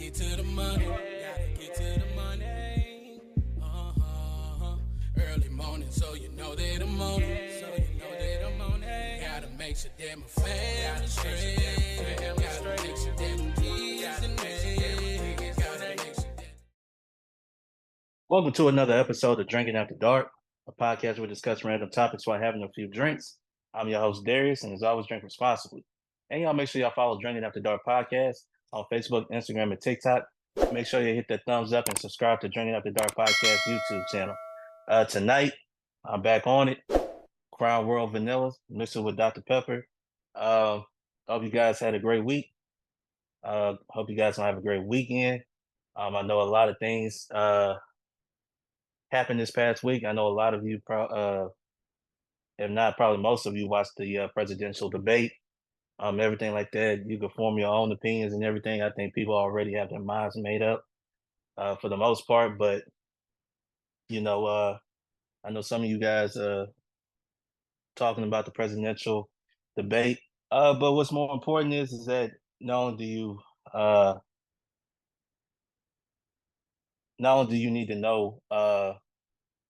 get to the money. Gotta get to the money. Early morning, so you know that I'm on it. So you know that I'm on it. Gotta make sure that my family straight. Gotta make sure that my kids and me. Gotta make sure that. Welcome to another episode of Drinking After Dark, a podcast where we discuss random topics while having a few drinks. I'm your host, Darius, and as always, drink responsibly. And y'all make sure y'all follow Drinking After Dark podcast on Facebook, Instagram, and TikTok. Make sure you hit that thumbs up and subscribe to Drinking After Dark podcast YouTube channel. Tonight, I'm back on it. Crown World Vanilla, mixed with Dr. Pepper. Uh, hope you guys had a great week. Hope you guys will have a great weekend. I know a lot of things happened this past week. I know a lot of you, if not probably most of you, watched the presidential debate. Everything like that. You can form your own opinions and everything. I think people already have their minds made up for the most part. But you know, I know some of you guys talking about the presidential debate. But what's more important is that not only do you uh, not only do you need to know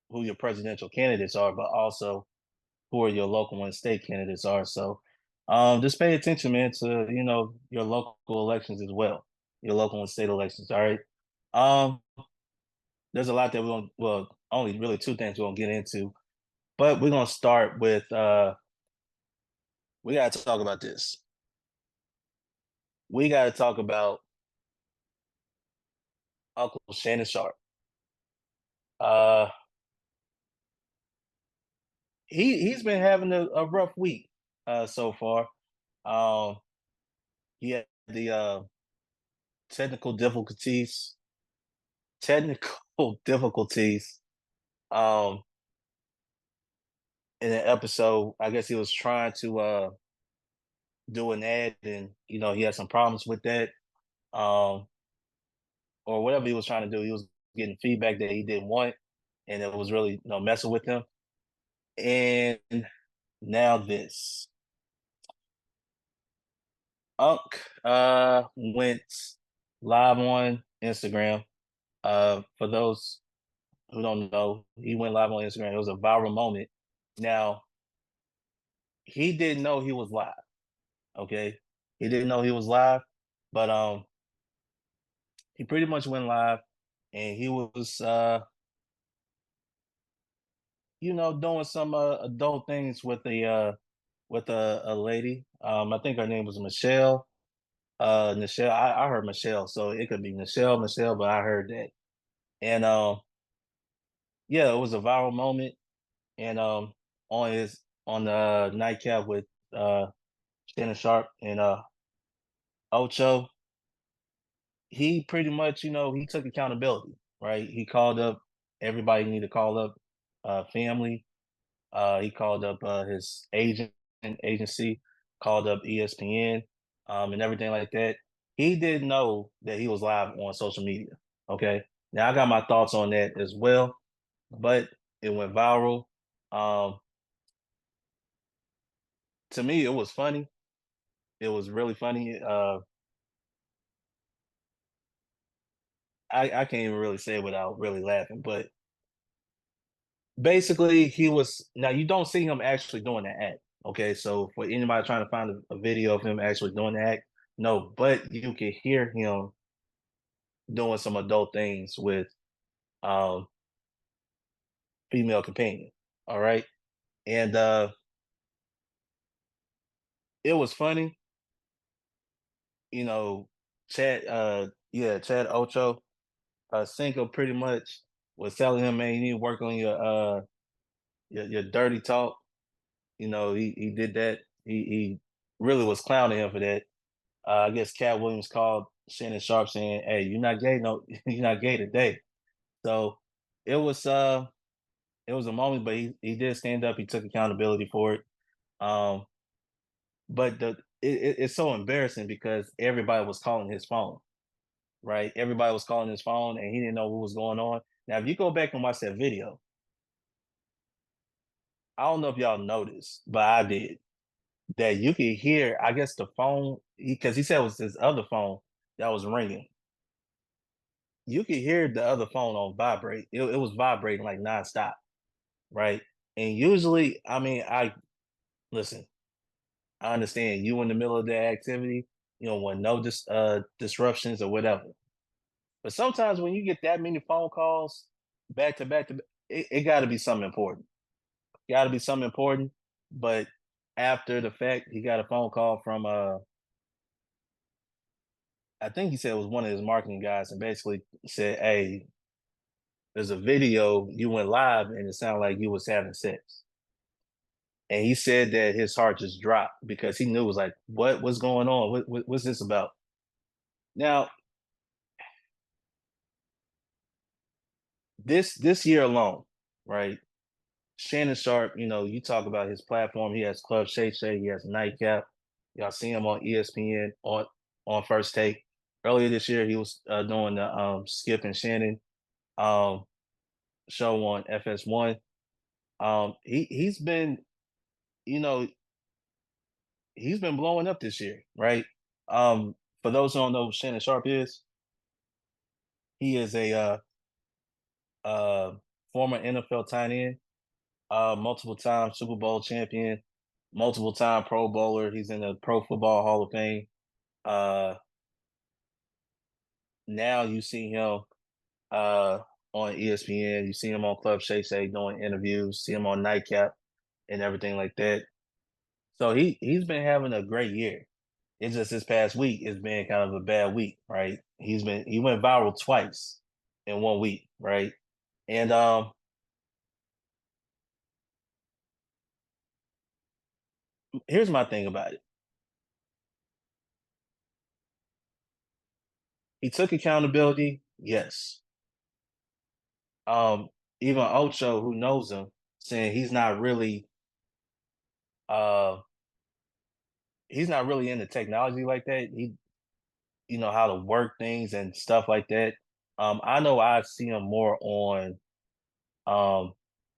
who your presidential candidates are, but also who are your local and state candidates are. So just pay attention, man, to your local elections as well, your local and state elections. All right. Um, there's a lot that we won't. Well, only really two things we won't get into, but we're gonna start with. We got to talk about this. We got to talk about Uncle Shannon Sharpe. Uh, he's been having a rough week so far. Um, he had the technical difficulties technical difficulties um in an episode. I guess he was trying to do an ad and he had some problems with that. Um or whatever he was trying to do, he was getting feedback that he didn't want, and it was really messing with him. And now this Unc went live on Instagram. For those who don't know, he went live on Instagram. It was a viral moment. Now, he didn't know he was live. Okay, he didn't know he was live, but he pretty much went live, and he was doing some adult things with a lady. I think her name was Michelle. Michelle. I heard Michelle, so it could be Michelle, but I heard that. And yeah, it was a viral moment. And on the nightcap with Shannon Sharpe and Ocho, he pretty much, he took accountability, right? He called up everybody he needed to call up, family. He called up his agency, called up ESPN, and everything like that. He didn't know that he was live on social media. Okay. Now I got my thoughts on that as well, but it went viral. Um, to me, it was funny. It was really funny. I can't even really say it without really laughing, but basically he was now you don't see him actually doing the act. Okay, so for anybody trying to find a video of him actually doing the act, no, but you can hear him doing some adult things with um female companion. All right. And it was funny, you know, Chad Ocho, Cinco pretty much was telling him, man, you need to work on your dirty talk. He did that. He really was clowning him for that. I guess Cat Williams called Shannon Sharpe saying, "Hey, you're not gay. No, you're not gay today." So it was uh it was a moment, but he did stand up. He took accountability for it. Um, but it's so embarrassing because everybody was calling his phone, right? Everybody was calling his phone, and he didn't know what was going on. Now, if you go back and watch that video, I don't know if y'all noticed, but I did that. You could hear, I guess, the phone because he said it was his other phone that was ringing. you could hear the other phone on vibrate. It was vibrating like nonstop, right? And usually, I mean, I listen. I understand you in the middle of that activity. You don't want no disruptions or whatever. But sometimes when you get that many phone calls back to back to, it got to be something important. Got to be something important. But after the fact, he got a phone call from I think he said it was one of his marketing guys, and basically said, "Hey, there's a video you went live, and it sounded like you was having sex." And he said that his heart just dropped because he knew it was like, what's going on? What's this about? Now, this year alone, right? Shannon Sharpe, you talk about his platform. He has Club Shay Shay, he has Nightcap. Y'all see him on ESPN on First Take. Earlier this year, he was doing the Skip and Shannon um, show on FS1. He's been, you know, he's been blowing up this year, right? For those who don't know who Shannon Sharpe is, he is a uh, former NFL tight end, multiple time Super Bowl champion, multiple time Pro Bowler. He's in the Pro Football Hall of Fame. Uh, Now you see him uh, on ESPN. You see him on Club Shay Shay doing interviews. See him on Nightcap and everything like that. So he's been having a great year. It's just this past week it's been kind of a bad week, right? He went viral twice in 1 week, right? And here's my thing about it. He took accountability, yes. Um, Even Ocho, who knows him, saying uh he's not really into technology like that. He how to work things and stuff like that. I know I see him more on um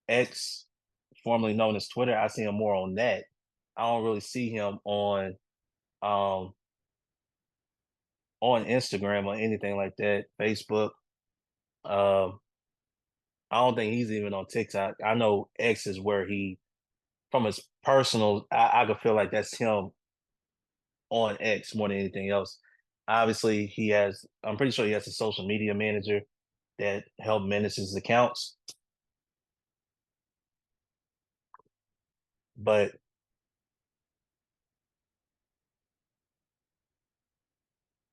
X, formerly known as Twitter. I see him more on that. I don't really see him um on Instagram or anything like that, Facebook. Um, I don't think he's even on TikTok. I know X is where from his personal, I could feel like that's him on X more than anything else. Obviously, I'm pretty sure he has a social media manager that help manage his accounts. But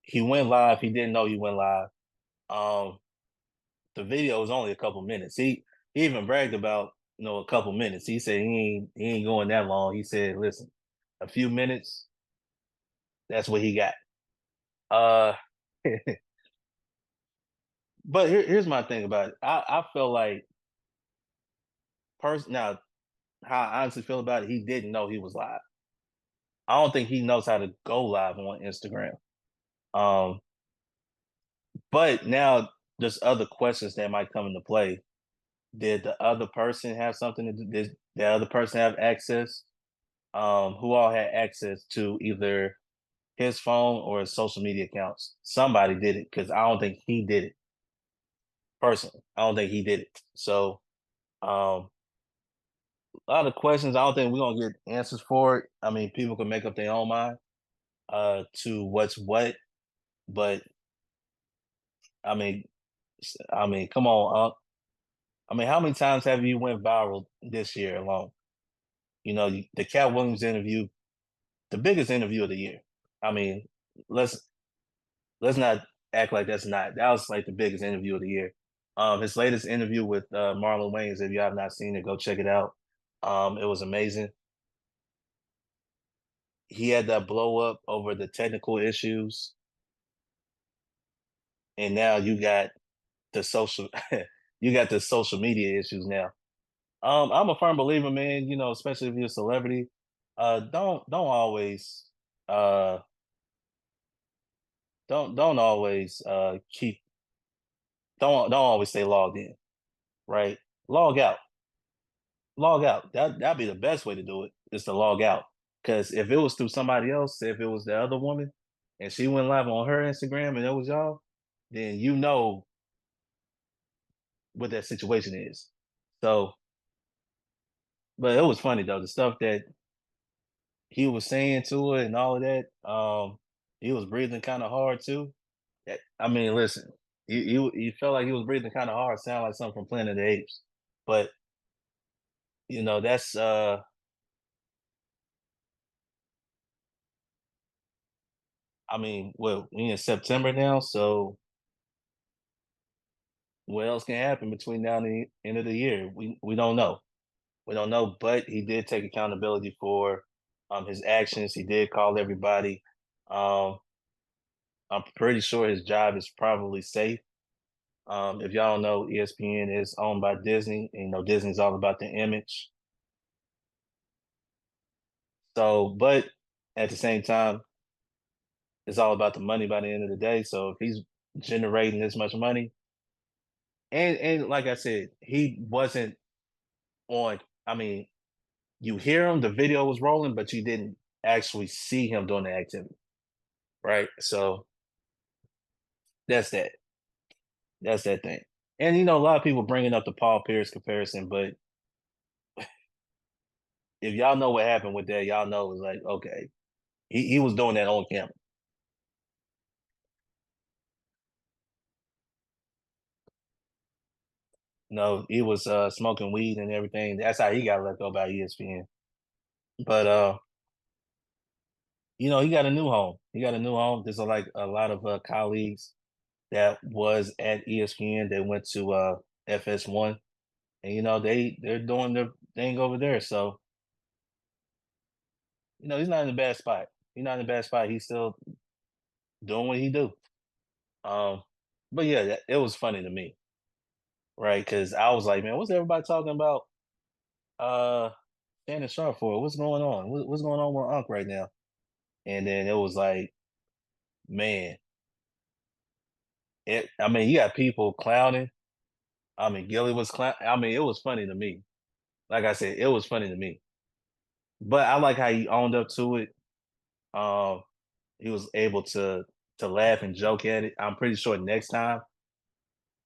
he went live. He didn't know he went live. Um, the video was only a couple minutes. He even bragged about a couple minutes. He said he ain't going that long. He said, listen, a few minutes, that's what he got. Uh but here's my thing about it. I feel like now how I honestly feel about it, he didn't know he was live. I don't think he knows how to go live on Instagram. Um, but now there's other questions that might come into play. Did the other person have something to do? Did the other person have access? Who all had access to either his phone or his social media accounts? Somebody did it because I don't think he did it personally. I don't think he did it. So um, a lot of questions. I don't think we're gonna get answers for it. I mean, people can make up their own mind to what's what, but I mean, come on. I mean, how many times have you went viral this year alone? The Cat Williams interview, the biggest interview of the year. I mean, let's let's not act like that's not. That was like the biggest interview of the year. His latest interview with Marlon Wayans, if you have not seen it, go check it out. It was amazing. He had that blow up over the technical issues, and now the social, you got the social media issues now. I'm a firm believer, man. Especially if you're a celebrity, don't always uh don't always keep don't always stay logged in, right? Log out, log out. That'd be the best way to do it is to log out. Because if it was through somebody else, say if it was the other woman, and she went live on her Instagram and it was y'all, then what that situation is. So, but it was funny though, the stuff that he was saying to it and all of that. He was breathing kind of hard too. I mean, listen, he felt like he was breathing kind of hard, sound like something from Planet of the Apes. But that's I mean, well, we in September now, so what else can happen between now and the end of the year? We don't know. We don't know, but he did take accountability for his actions. He did call everybody. Um, I'm pretty sure his job is probably safe. If y'all don't know, ESPN is owned by Disney, and Disney's all about the image. So, but at the same time, it's all about the money by the end of the day. So if he's generating this much money, and like I said, he wasn't on. I mean, you hear him, the video was rolling, but you didn't actually see him doing the activity, right? So that's that. That's that thing. And a lot of people bringing up the Paul Pierce comparison, but if y'all know what happened with that, y'all know it was like, okay, he was doing that on camera. No, he was smoking weed and everything. That's how he got let go by ESPN. But he got a new home. He got a new home. There's like a lot of colleagues that was at ESPN. They went to FS1, and they're doing their thing over there. So he's not in a bad spot. He's not in a bad spot. He's still doing what he do. Um, but yeah, it was funny to me, right? Because I was like, man, what's everybody talking about? Uh, Shannon Sharpe for? What's going on? What's going on with Unc right now? And then it was like, man, I mean, you got people clowning. I mean, Gilly was clown. I mean, it was funny to me. Like I said, it was funny to me. But I like how he owned up to it. Um, he was able to laugh and joke at it. I'm pretty sure next time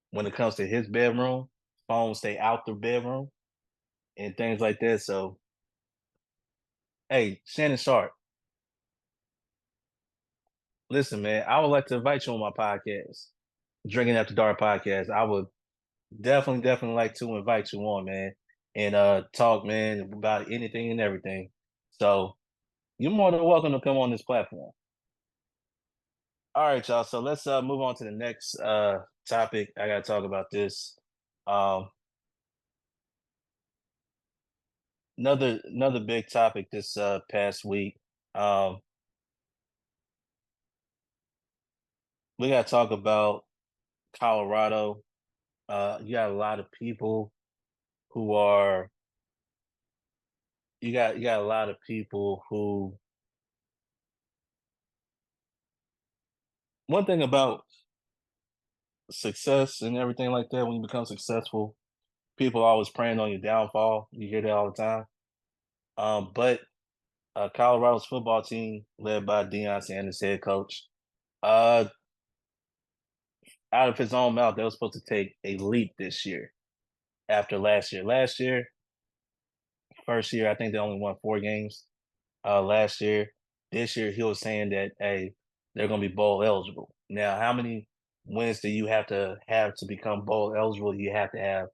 when it comes to his bedroom, phones stay out the bedroom and things like that. So, hey, Shannon Sharp, listen, man, I would like to invite you on my podcast, Drinking After Dark podcast. I would definitely like to invite you on, man, and talk, man, about anything and everything. So you're more than welcome to come on this platform. All right, y'all. So let's move on to the next topic. I gotta talk about this. Um, another big topic this past week. Um, we gotta talk about Colorado. You got a lot of people who are you got a lot of people who one thing about success and everything like that, when you become successful, people are always praying on your downfall. You hear that all the time. But Colorado's football team, led by Deion Sanders, head coach, uh, out of his own mouth, they were supposed to take a leap this year after last year. Last year, first year, I think they only won 4 games. Last year, this year, he was saying that hey, they're going to be bowl eligible. Now, how many wins do you have to become bowl eligible? You have to have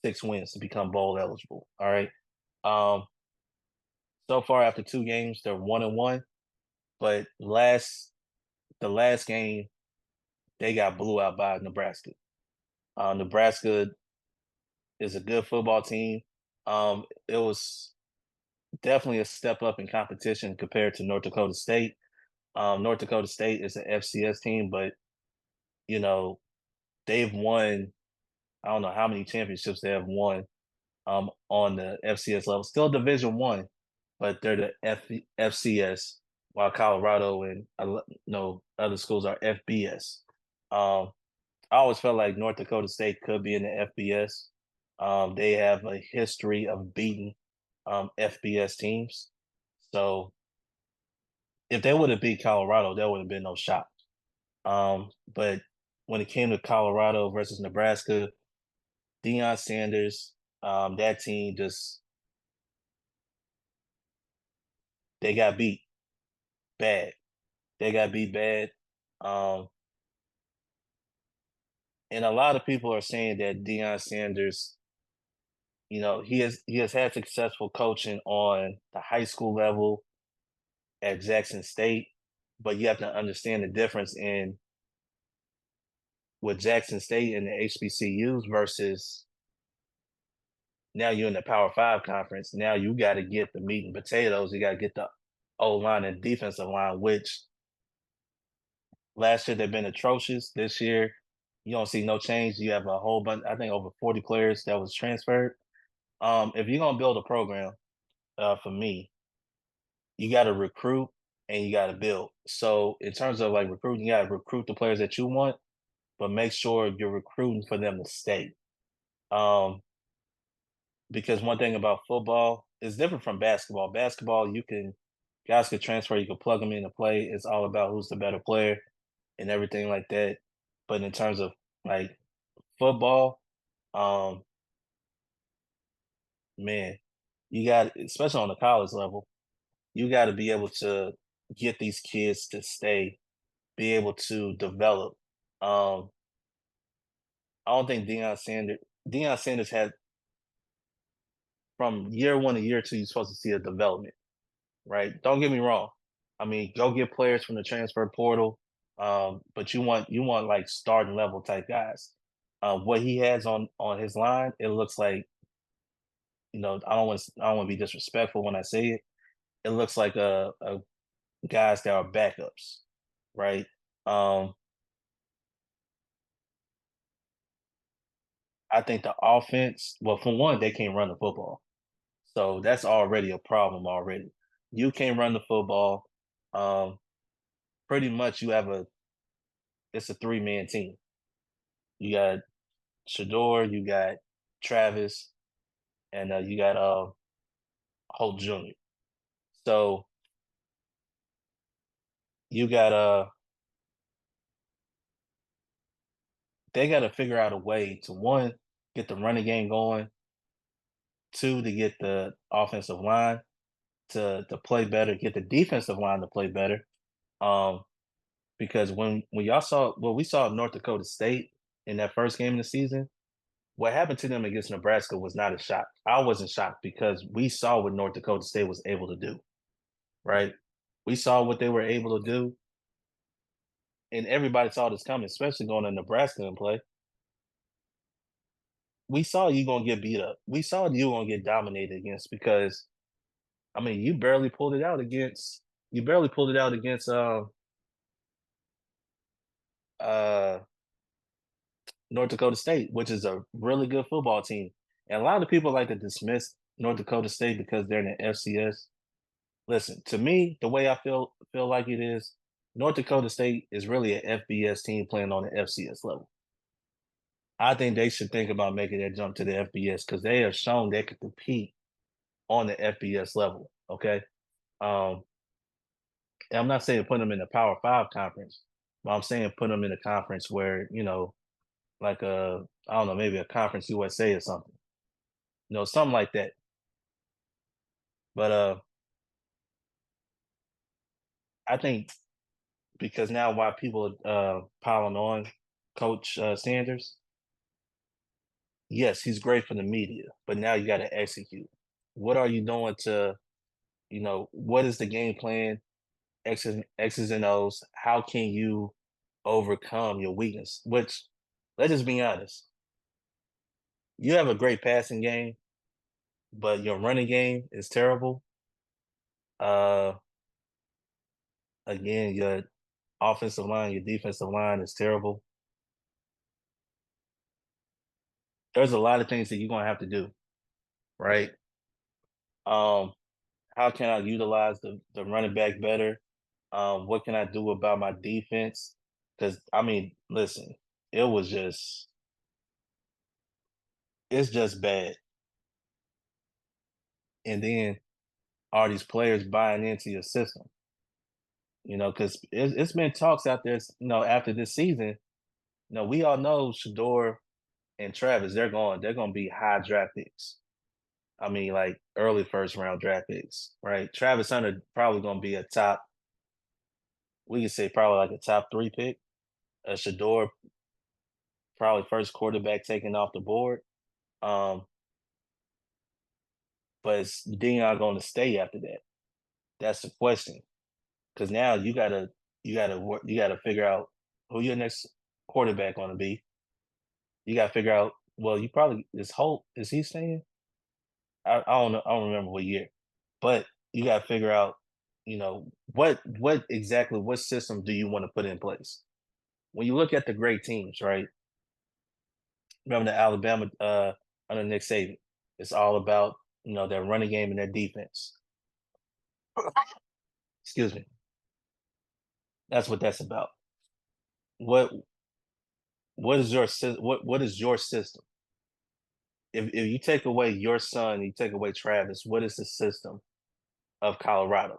6 wins to become bowl eligible. All right. Um, so far after 2 games, they're 1-1. But the last game, they got blew out by Nebraska. Nebraska is a good football team. It was definitely a step up in competition compared to North Dakota State. North Dakota State is an FCS team, but you know they've won. I don't know how many championships they have won on the FCS level. Still Division 1, but they're the FCS, while Colorado and other schools are FBS. I always felt like North Dakota State could be in the FBS. They have a history of beating FBS teams. So if they would have beat Colorado, there would have been no shock. But when it came to Colorado versus Nebraska, Deion Sanders, that team just they got beat bad. They got beat bad. Um, and a lot of people are saying that Deion Sanders, he has had successful coaching on the high school level at Jackson State, but you have to understand the difference in with Jackson State and the HBCUs versus now you're in the Power Five conference. Now you got to get the meat and potatoes. You got to get the O line and defensive line, which last year they've been atrocious. This year, you don't see no change. You have a whole bunch, I think over 40 players that was transferred. If you're gonna build a program, for me, you got to recruit and you got to build. So in terms of like recruiting, you got to recruit the players that you want, but make sure you're recruiting for them to stay. Um, because one thing about football is different from basketball. Basketball, guys can transfer, you can plug them in to play. It's all about who's the better player and everything like that. But in terms of like football, um, man, you got especially on the college level, you got to be able to get these kids to stay, be able to develop. Um, I don't think Deion Sanders had from year one to year two, you're supposed to see a development, right? Don't get me wrong. I mean, go get players from the transfer portal, but you want like starting level type guys. What he has on his line, it looks like I don't want to be disrespectful when I say it. It looks like a guys that are backups, right? Um, I think the offense, well, for one, they can't run the football. So that's already a problem already. You can't run the football. Um, Pretty much it's a three-man team. You got Shador, you got Travis, and you got Holt Jr. So you got they got to figure out a way to one get the running game going, two to get the offensive line to play better, get the defensive line to play better. Um, because when y'all saw what we saw North Dakota State in that first game of the season, what happened to them against Nebraska was not a shock. I wasn't shocked because we saw what North Dakota State was able to do, right? We saw what they were able to do, and everybody saw this coming, especially going to Nebraska and play. We saw you gonna get beat up. We saw you gonna get dominated against because I mean you barely pulled it out against uh North Dakota State, which is a really good football team. And a lot of people like to dismiss North Dakota State because they're in the FCS. Listen, to me, the way I feel like it is, North Dakota State is really an FBS team playing on the FCS level. I think they should think about making that jump to the FBS because they have shown they can compete on the FBS level. Okay. Um, and I'm not saying put them in the Power Five conference, but I'm saying put them in a conference where, like I don't know, maybe a conference USA or something. Something like that. But I think because now why people piling on Coach Sanders, yes, he's great for the media, but now you got to execute. What are you doing what is the game plan? X's and O's. How can you overcome your weakness? Which, let's just be honest, you have a great passing game, but your running game is terrible. Uh, Again, your offensive line, your defensive line is terrible. There's a lot of things that you're gonna have to do, right? Um, how can I utilize the running back better? What can I do about my defense? Because I mean, listen, it was just it's just bad. And then are these players buying into your system? Because it's been talks out there, after this season, we all know Shador and Travis, they're going to be high draft picks. I mean, like early first round draft picks, right? Travis Hunter probably going to be a top, we could say probably like a top 3 pick. Shador probably first quarterback taken off the board. Um, but is Dion going to stay after that? That's the question. Because now you gotta figure out who your next quarterback going to be. You got to figure out. Well, you probably is Holt. Is he staying? I don't know. I don't remember what year, but you got to figure out. What exactly what system do you want to put in place? When you look at the great teams, right? Remember the Alabama under Nick Saban. It's all about their running game and their defense. Excuse me. That's what that's about. What what is your what is your system? If you take away your son, you take away Travis, what is the system of Colorado?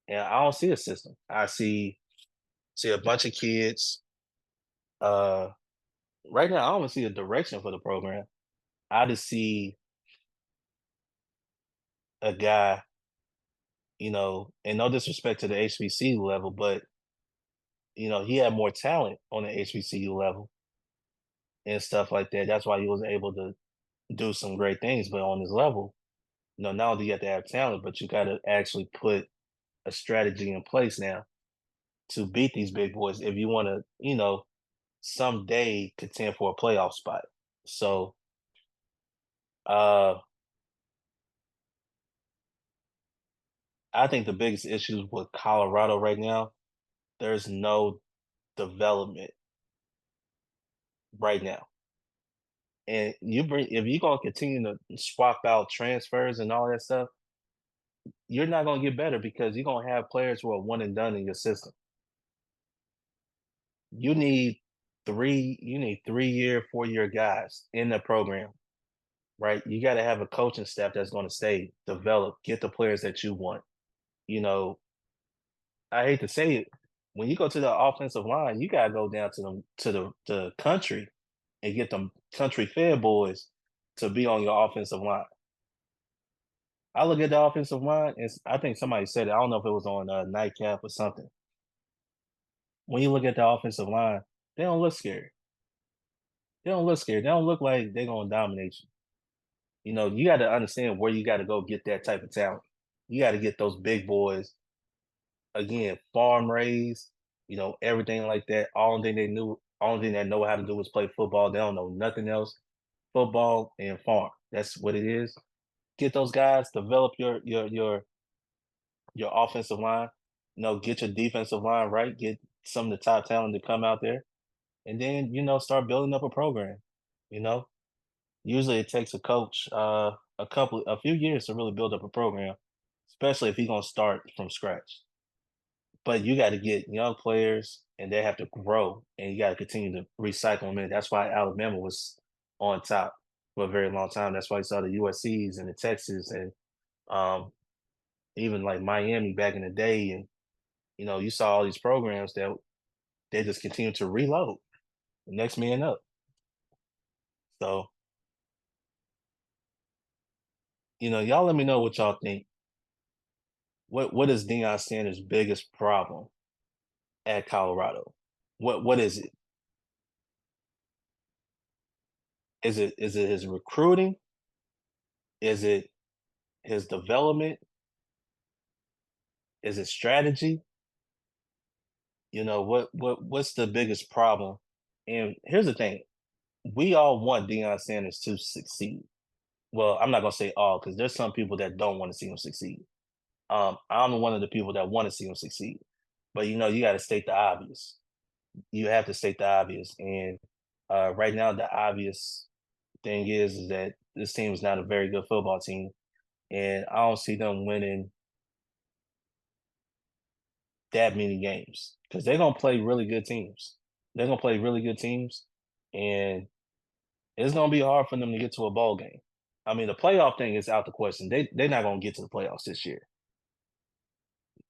And I don't see a system. I see a bunch of kids. Uh, right now, I don't see a direction for the program. I just see a guy, and no disrespect to the HBCU level, but he had more talent on the HBCU level and stuff like that. That's why he was able to do some great things. But on this level, not only do you have to have talent, but you got to actually put a strategy in place now to beat these big boys if you want to, someday contend for a playoff spot. So, uh, I think the biggest issues with Colorado right now, there's no development right now. And if you're gonna continue to swap out transfers and all that stuff, you're not gonna get better because you're gonna have players who are one and done in your system. You need you need 3-year, 4-year guys in the program, right? You got to have a coaching staff that's going to stay, develop, get the players that you want. You know, I hate to say it, when you go to the offensive line, you gotta go down to them to the country and get them country fed boys to be on your offensive line. I look at the offensive line, and I think somebody said it. I don't know if it was on Nightcap or something. When you look at the offensive line, they don't look scary. They don't look scared. They don't look like they're gonna dominate you. You got to understand where you got to go get that type of talent. You got to get those big boys again, farm raised, everything like that. Only thing they know how to do is play football. They don't know nothing else. Football and farm. That's what it is. Get those guys, develop your offensive line. Get your defensive line right. Get some of the top talent to come out there, and then start building up a program. You know, Usually it takes a coach a few years to really build up a program, especially if he's gonna start from scratch. But you got to get young players and they have to grow and you got to continue to recycle them in. That's why Alabama was on top for a very long time. That's why you saw the USC's and the Texas and um, even like Miami back in the day. And, you saw all these programs that they just continue to reload. The next man up. So, y'all let me know what y'all think. What is Deion Sanders' biggest problem at Colorado? What is it? Is it his recruiting? Is it his development? Is it strategy? What's the biggest problem? And here's the thing: we all want Deion Sanders to succeed. Well, I'm not gonna say all because there's some people that don't want to see him succeed. I'm one of the people that want to see him succeed. But you got to state the obvious. You have to state the obvious. And right now, the obvious thing is that this team is not a very good football team, and I don't see them winning that many games because they're gonna play really good teams. They're gonna play really good teams, and it's gonna be hard for them to get to a bowl game. I mean, the playoff thing is out the question. They're not gonna get to the playoffs this year.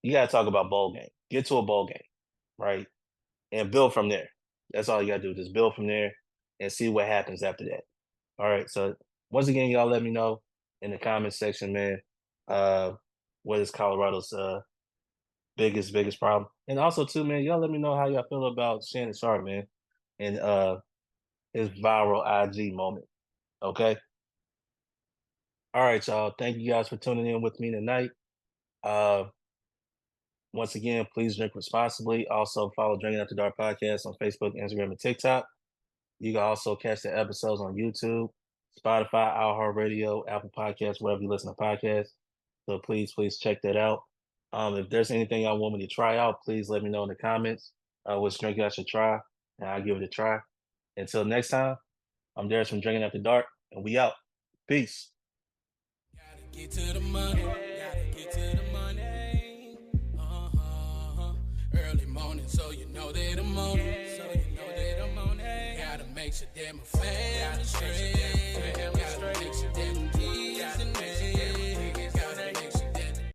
You got to talk about bowl game. Get to a bowl game, right, and build from there. That's all you got to do. Just build from there. and see what happens after that. All right. So once again, y'all let me know in the comment section, man. Uh, what is Colorado's biggest problem? And also too, man, y'all let me know how y'all feel about Shannon Sharpe, man, and his viral IG moment. Okay. All right, y'all. Thank you guys for tuning in with me tonight. Uh, once again, please drink responsibly. Also, follow Drinking After Dark podcast on Facebook, Instagram, and TikTok. You can also catch the episodes on YouTube, Spotify, iHeartRadio, Apple Podcasts, wherever you listen to podcasts. So please check that out. If there's anything y'all want me to try out, please let me know in the comments which drink I should try, and I'll give it a try. Until next time, I'm Darius from Drinking After Dark, and we out. Peace. Gotta get to the money. Gotta get to the money. Early morning, so you know that I'm on it. So you know that I'm on it. Gotta make sure that my family's straight.